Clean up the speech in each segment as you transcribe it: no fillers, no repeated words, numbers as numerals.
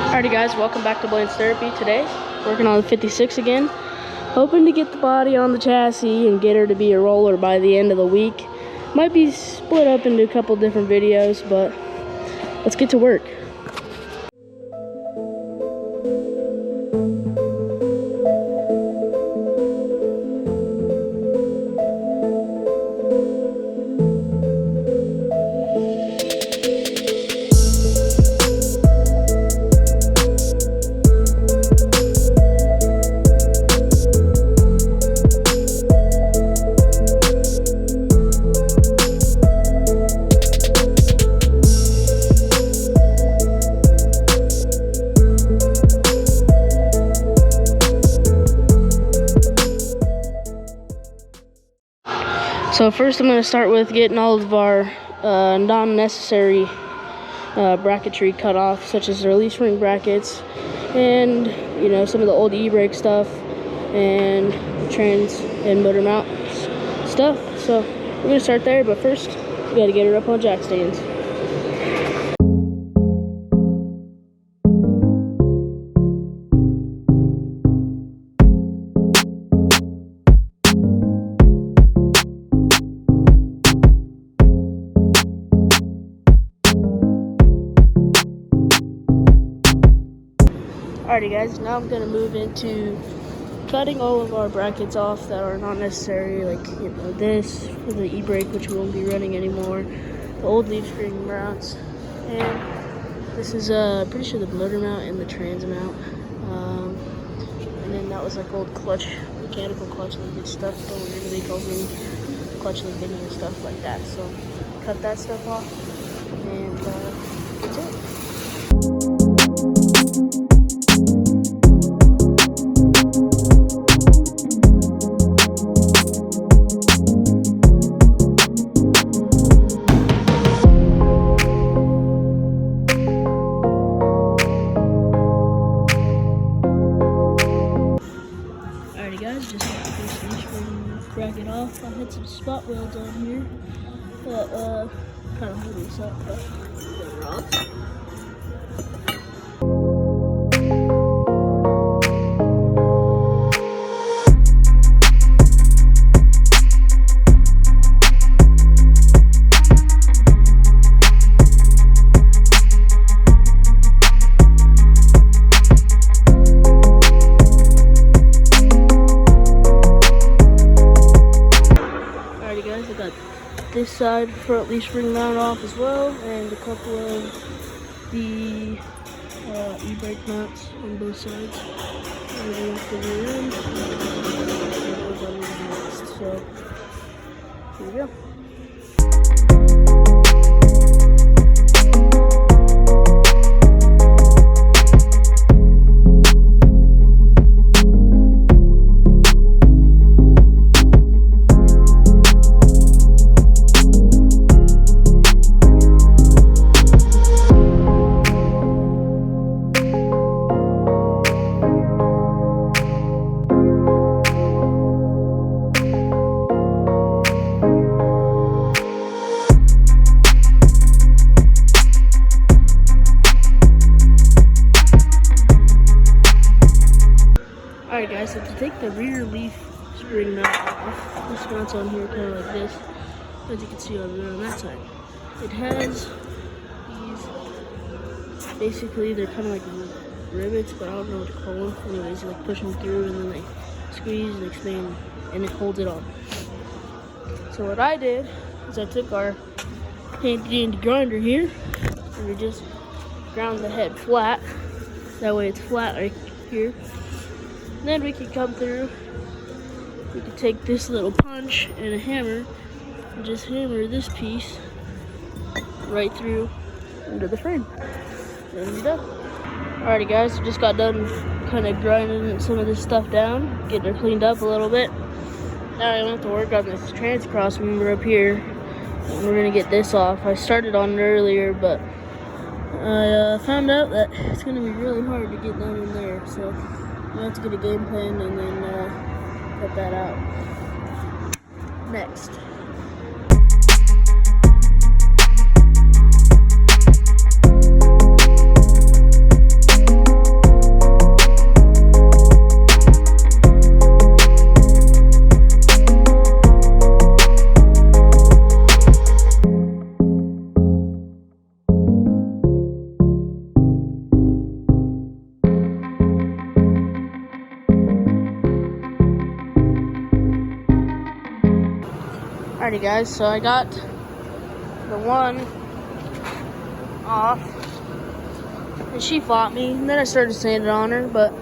Alrighty guys, welcome back to Blaynes Theapy. Today, working on the 56 again. Hoping to get the body on the chassis and get her to be a roller by the end of the week. Might be split up into a couple different videos, but let's get to work. So first I'm going to start with getting all of our non-necessary bracketry cut off, such as the release ring brackets and, you know, some of the old e-brake stuff and trans and motor mount stuff. So we're going to start there, but first we got to get her up on jack stands. Alrighty guys, now I'm going to move into cutting all of our brackets off that are not necessary, like, you know, this for the e-brake, which we won't be running anymore, the old leaf spring mounts, and this is pretty sure the motor mount and the trans mount, and then that was like old clutch, mechanical clutch linkage stuff, don't remember they called me clutch linkage and stuff like that. So cut that stuff off, and that's it. Guys, just got this leaf spring bracket off. I had some spot welds on here that kind of hold this up, but they're off. Guys, I got this side front leaf spring mount off as well, and a couple of the e-brake mounts on both sides. And then after the end, goes on the next. So here we go. Alright guys, so to take the rear leaf spring mount off, this mount's on here kind of like this, as you can see over there on that side. It has these, basically they're kind of like rivets, but I don't know what to call them. Anyways, you like push them through and then they squeeze and expand and it holds it on. So what I did is I took our handy grinder here and we just ground the head flat. That way it's flat right here. Then we can come through, we can take this little punch and a hammer and just hammer this piece right through into the frame. Then we're done. Alrighty guys, we just got done kind of grinding some of this stuff down, getting her cleaned up a little bit. Now I have to work on this trans cross member up here, and we're going to get this off. I started on it earlier, but I found out that it's going to be really hard to get down in there, so I have to get a game plan and then cut that out. Next. Alrighty guys, so I got the one off and she fought me, and then I started sanding on her, but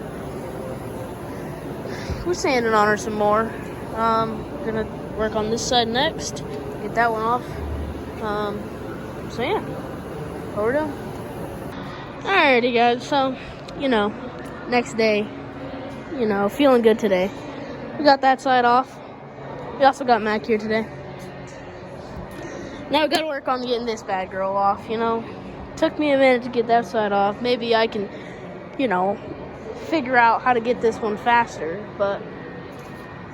we're sanding on her some more. Gonna work on this side next, get that one off. So yeah, what we're doing. Alrighty guys, so next day, feeling good today. We got that side off. We also got Mac here today. Now we gotta work on getting this bad girl off, Took me a minute to get that side off. Maybe I can, figure out how to get this one faster, but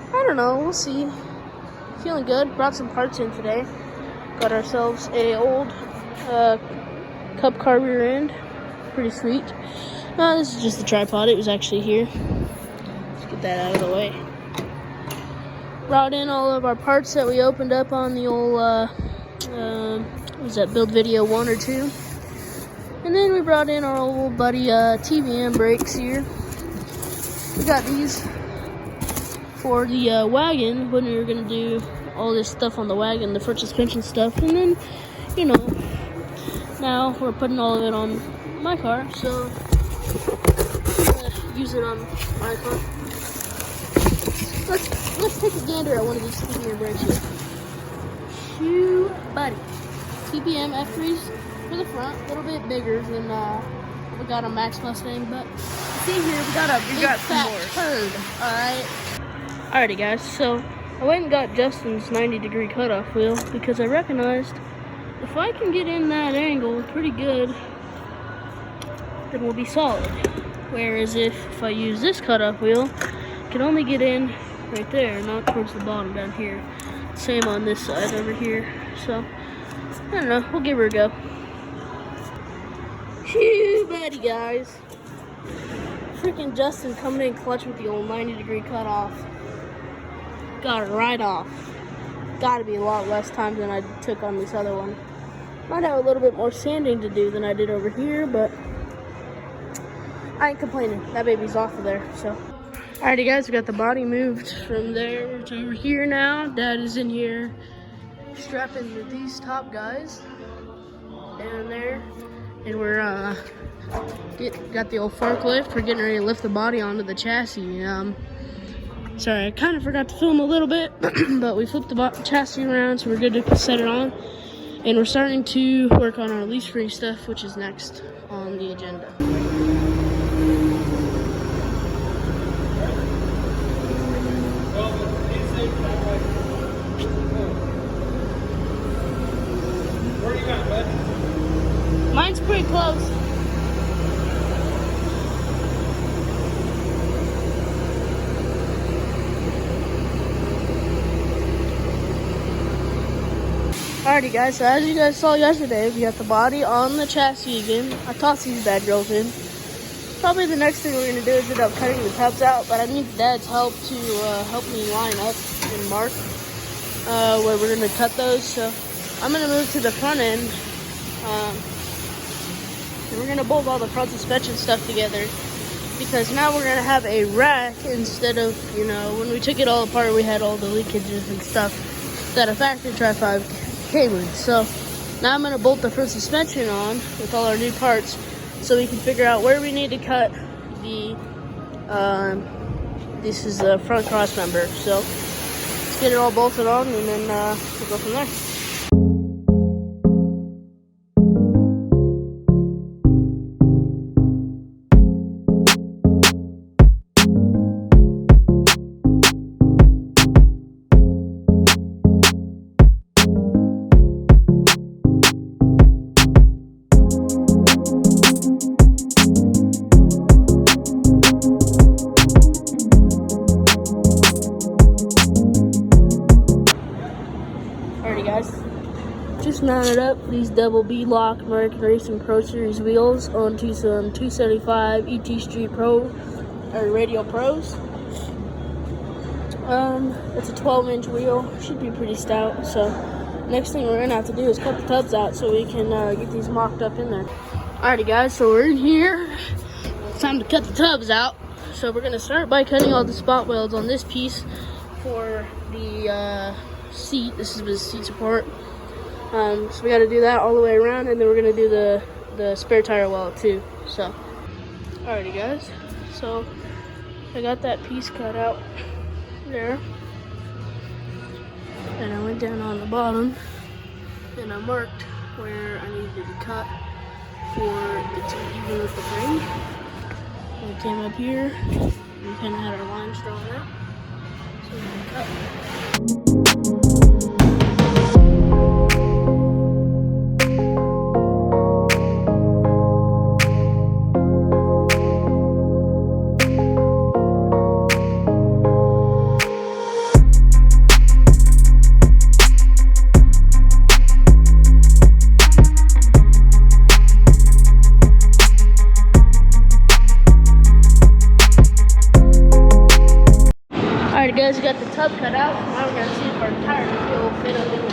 I don't know, we'll see. Feeling good. Brought some parts in today. Got ourselves a old cup car rear end. Pretty sweet. This is just the tripod. It was actually here. Let's get that out of the way. Brought in all of our parts that we opened up on the old, was that build video 1 or 2? And then we brought in our old buddy TVM brakes here. We got these for the wagon when we were going to do all this stuff on the wagon, the front suspension stuff. And then, now we're putting all of it on my car, so use it on my car. Let's take a gander at one of these TPM brakes here. Shoo, buddy. TPM F3s for the front, a little bit bigger than we got on Max Mustang, but see here, we got a big fat turd, alright? Alrighty guys, so I went and got Justin's 90-degree cutoff wheel because I recognized if I can get in that angle pretty good, then we'll be solid. Whereas if I use this cutoff wheel, I can only get in right there, not towards the bottom down here. Same on this side over here. So, I don't know, we'll give her a go. Phew, buddy guys. Freaking Justin coming in clutch with the old 90-degree cutoff. Got it right off. Gotta be a lot less time than I took on this other one. Might have a little bit more sanding to do than I did over here, but I ain't complaining. That baby's off of there, so. Alrighty guys, we got the body moved from there to over here now. Dad is in here strapping these top guys down there. And we're got the old forklift. We're getting ready to lift the body onto the chassis. Sorry, I kind of forgot to film a little bit, but we flipped the chassis around, so we're good to set it on. And we're starting to work on our leaf spring stuff, which is next on the agenda. Where you at, bud? Mine's pretty close. Alrighty guys, so as you guys saw yesterday, we got the body on the chassis again. I tossed these bad girls in. Probably the next thing we're going to do is end up cutting the tubs out, but I need Dad's help to help me line up and mark where we're going to cut those. So I'm going to move to the front end. And we're going to bolt all the front suspension stuff together, because now we're going to have a rack instead of, when we took it all apart, we had all the leakages and stuff that a factory Tri-5 came with. So now I'm going to bolt the front suspension on with all our new parts so we can figure out where we need to cut the, this is the front cross member. So let's get it all bolted on, and then we'll go from there. Just mounted up these double B-lock American Racing Pro Series wheels onto some 275 ET Street Pro or Radio Pros. It's a 12-inch wheel, should be pretty stout. So next thing we're gonna have to do is cut the tubs out so we can get these mocked up in there. Alrighty guys, so we're in here. It's time to cut the tubs out. So we're gonna start by cutting all the spot welds on this piece for the seat. This is the seat support. So we got to do that all the way around, and then we're gonna do the spare tire well too. So, alrighty guys. So I got that piece cut out there, and I went down on the bottom, and I marked where I needed to cut for it to be even with the frame. And I came up here. We kind of had our lines drawn out, so we can cut. Alright guys, we got the tub cut out. Now we're gonna see if our tires will fit up in there.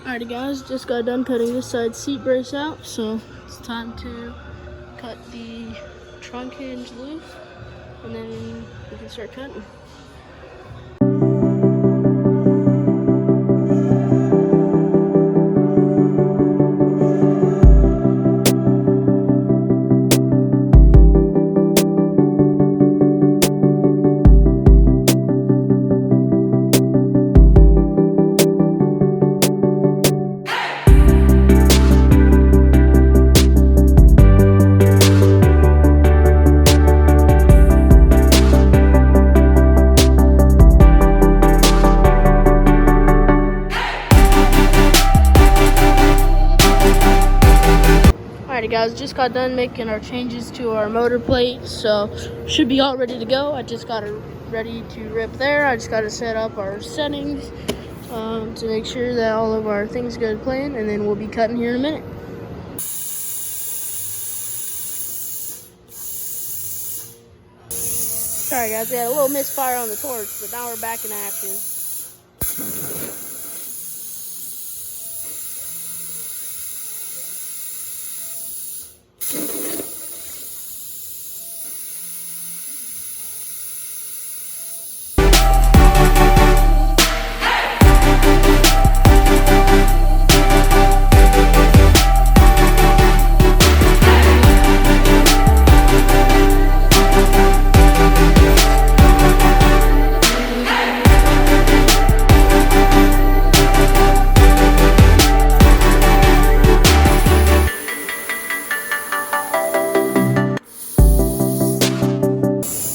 Alrighty guys, just got done cutting this side seat brace out, so it's time to cut the trunk hinge loose, and then we can start cutting. Alrighty guys, just got done making our changes to our motor plate, so should be all ready to go. I just got it ready to rip there. I just got to set up our settings to make sure that all of our things go to plan, and then we'll be cutting here in a minute. Sorry guys, we had a little misfire on the torch, but now we're back in action.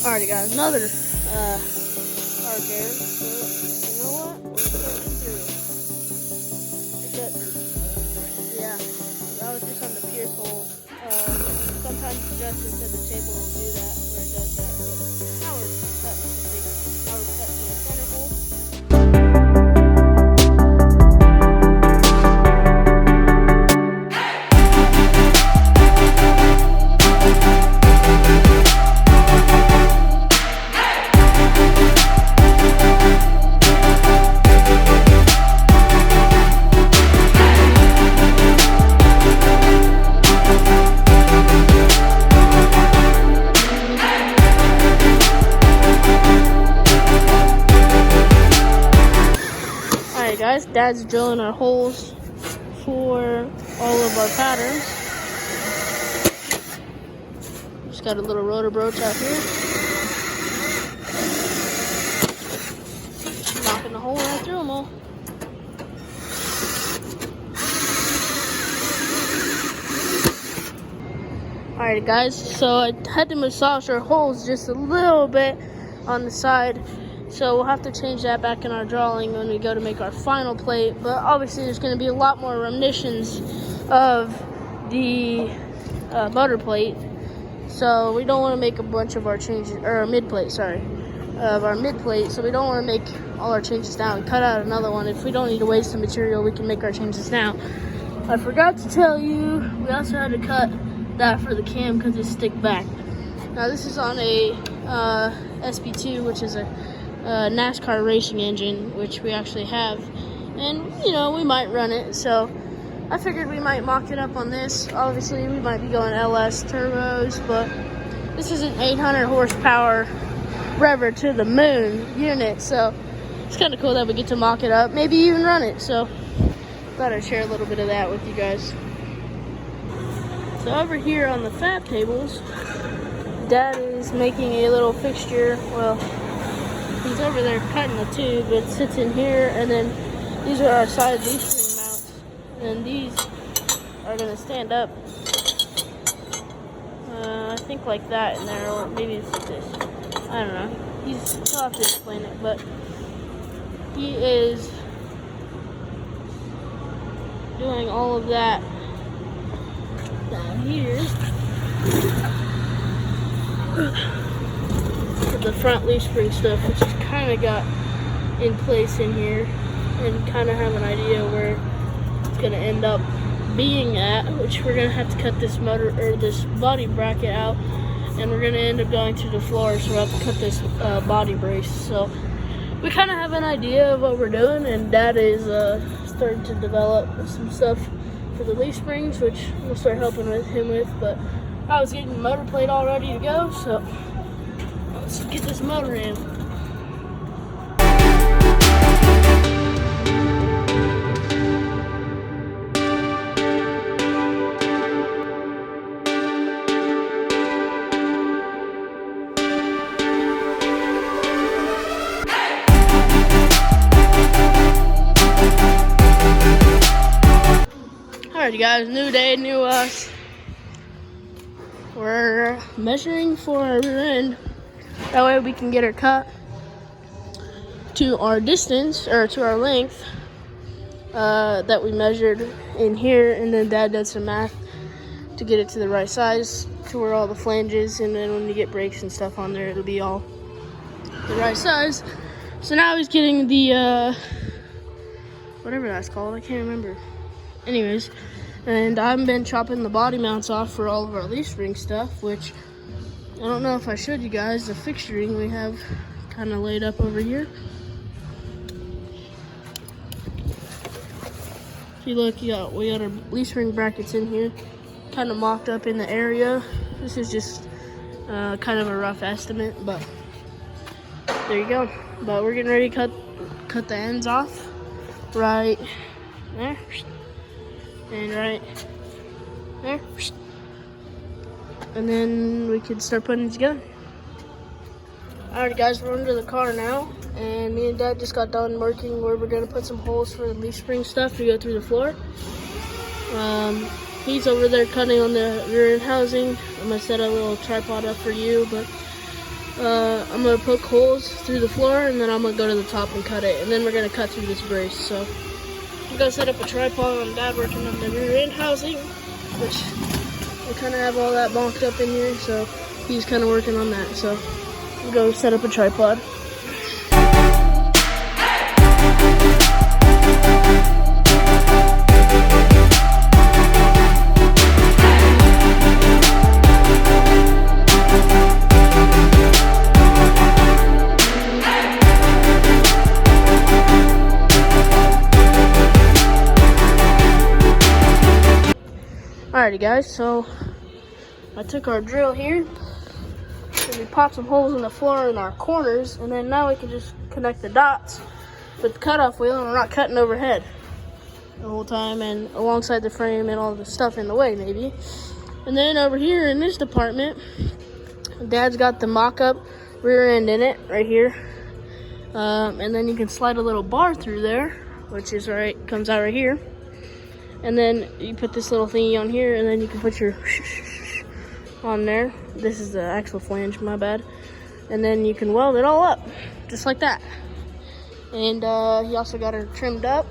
Alrighty guys, another part there, so you know what? We're cutting through. Yeah, that was just on the pierce hole. Sometimes Justin said the table will do that, where it does that, but now we're cutting the center hole. Guys, Dad's drilling our holes for all of our patterns. Just got a little rotor broach out here. Just knocking the hole right through them all. Alright guys, so I had to massage our holes just a little bit on the side. So we'll have to change that back in our drawing when we go to make our final plate. But obviously there's going to be a lot more reminiscence of the motor plate. So we don't want to make a bunch of our changes, or our mid plate, sorry, of our mid plate. So we don't want to make all our changes now and cut out another one. If we don't need to waste the material, we can make our changes now. I forgot to tell you, we also had to cut that for the cam because it's stick back. Now this is on a SP2, which is a NASCAR racing engine, which we actually have, and you know, we might run it, so I figured we might mock it up on this. Obviously we might be going LS turbos, but this is an 800 horsepower rever to the moon unit, so it's kind of cool that we get to mock it up, maybe even run it. So thought I'd share a little bit of that with you guys. So over here on the fab tables, Dad is making a little fixture. Well, he's over there cutting the tube. It sits in here, and then these are our side leaf spring mounts, and these are going to stand up. I think like that in there, or maybe it's like this. I don't know. He'll have to explain it, but he is doing all of that down here. The front leaf spring stuff, which is kind of got in place in here, and kind of have an idea where it's going to end up being at, which we're going to have to cut this motor or this body bracket out, and we're going to end up going through the floor, so we'll have to cut this body brace. So we kind of have an idea of what we're doing, and Dad is starting to develop some stuff for the leaf springs, which we'll start helping him with. But I was getting the motor plate all ready to go, so let's get this motor in. Alright guys, new day, new us. We're measuring for our rear end. That way we can get her cut to our distance, or to our length that we measured in here, and then Dad did some math to get it to the right size to where all the flanges, and then when you get brakes and stuff on there, it'll be all the right size. So now he's getting the whatever that's called, I can't remember. Anyways, and I've been chopping the body mounts off for all of our leaf spring stuff, which I don't know if I showed you guys the fixturing we have kind of laid up over here. If you look, we got our leaf spring brackets in here, kind of mocked up in the area. This is just kind of a rough estimate, but there you go. But we're getting ready to cut the ends off right there. And right there, and then we can start putting it together. Alright guys, we're under the car now, and me and Dad just got done working where we're gonna put some holes for the leaf spring stuff to go through the floor. He's over there cutting on the rear end housing. I'm gonna set a little tripod up for you, but I'm gonna poke holes through the floor, and then I'm gonna go to the top and cut it, and then we're gonna cut through this brace. So I'm gonna set up a tripod on Dad working on the rear end housing, which we kind of have all that bonked up in here, so he's kind of working on that. So we'll go set up a tripod. Alrighty guys, so I took our drill here and we popped some holes in the floor in our corners, and then now we can just connect the dots with the cutoff wheel, and we're not cutting overhead the whole time and alongside the frame and all the stuff in the way maybe. And then over here in this department, Dad's got the mock-up rear end in it right here, and then you can slide a little bar through there, which is comes out right here. And then you put this little thingy on here, and then you can put your on there. This is the axle flange, my bad. and then you can weld it all up, just like that. And he also got her trimmed up,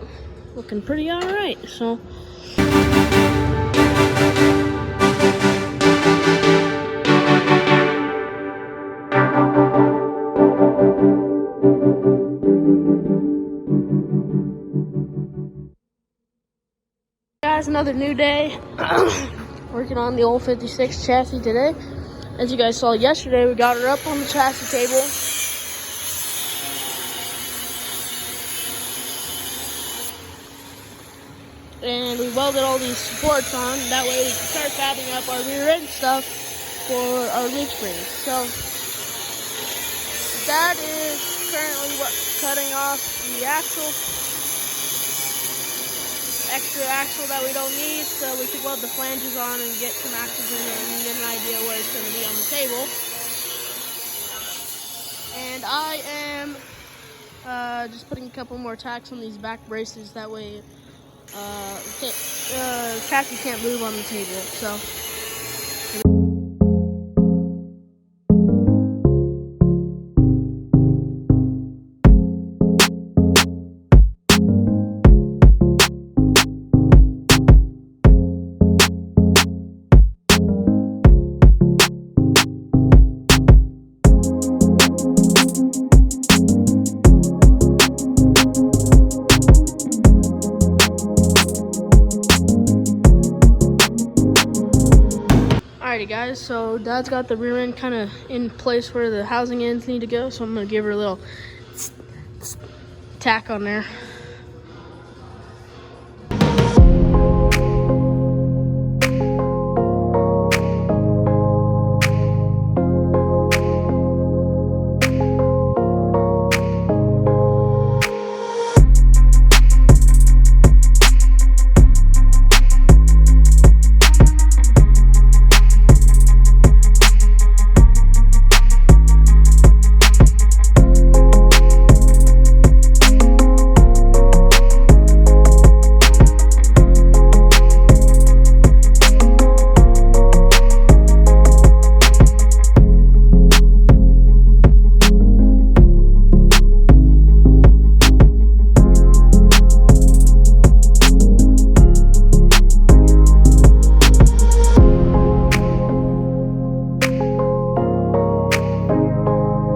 looking pretty all right. So. Guys, another new day. Working on the old 56 chassis today. As you guys saw yesterday, we got her up on the chassis table. And we welded all these supports on. That way we can start fabbing up our rear end stuff for our leaf springs. So that is currently cutting off the extra axle that we don't need, so we can weld the flanges on and get some axles in there and get an idea where it's going to be on the table. And I am just putting a couple more tacks on these back braces, that way chassis can't move on the table. So. Alrighty guys, so Dad's got the rear end kind of in place where the housing ends need to go, so I'm going to give her a little tack on there.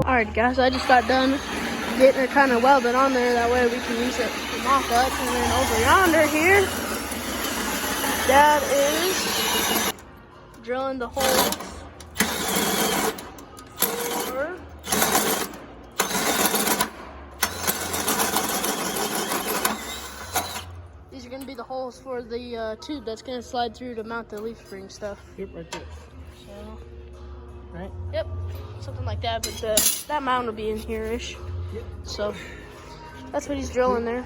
Alright guys, I just got done getting her kind of welded on there, that way we can use it for mock-ups. And then over yonder here, Dad is drilling the holes for these are going to be the holes for the tube that's going to slide through to mount the leaf spring stuff. Yep, right there. So, Right? yep, something like that, but that mound will be in here-ish. Yep. So that's what he's drilling there.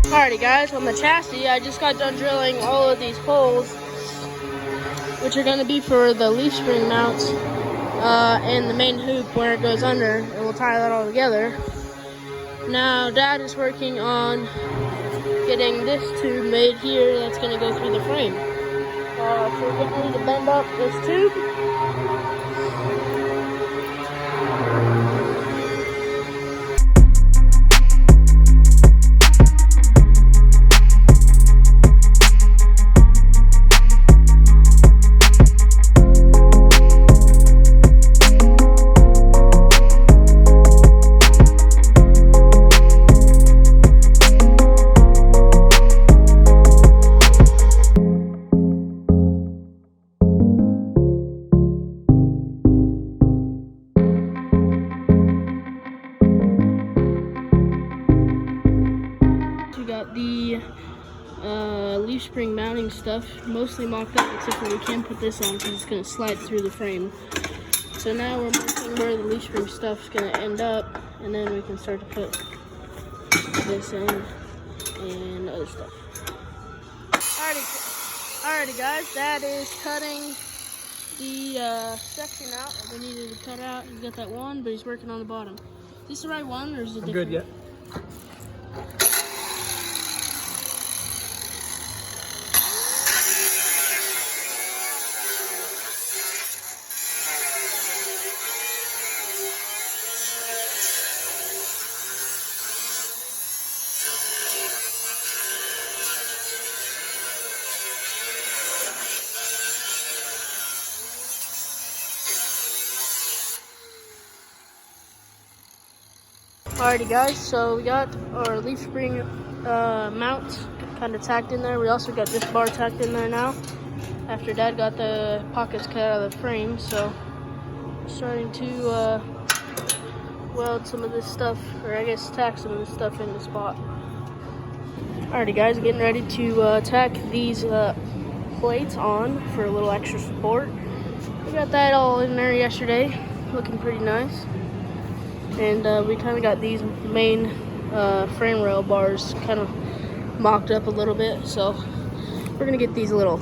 Alrighty guys, on the chassis, I just got done drilling all of these holes, which are going to be for the leaf spring mounts and the main hoop where it goes under, and we'll tie that all together. Now Dad is working on getting this tube made here that's going to go through the frame. So we're getting ready to bend up this tube. The leaf spring mounting stuff mostly mocked up, except for we can put this on because it's going to slide through the frame. So now we're marking where the leaf spring stuff is going to end up, and then we can start to put this in and other stuff. Alrighty guys, Dad is cutting the section out that we needed to cut out. He's got that one, but he's working on the bottom. Is this the right one, or is it different? Good, yeah. Alrighty guys, so we got our leaf spring mount kind of tacked in there. We also got this bar tacked in there now after Dad got the pockets cut out of the frame. So starting to weld some of this stuff, or I guess tack some of this stuff in the spot. Alrighty guys, getting ready to tack these plates on for a little extra support. We got that all in there yesterday, looking pretty nice. And we kind of got these main frame rail bars kind of mocked up a little bit, so we're gonna get these little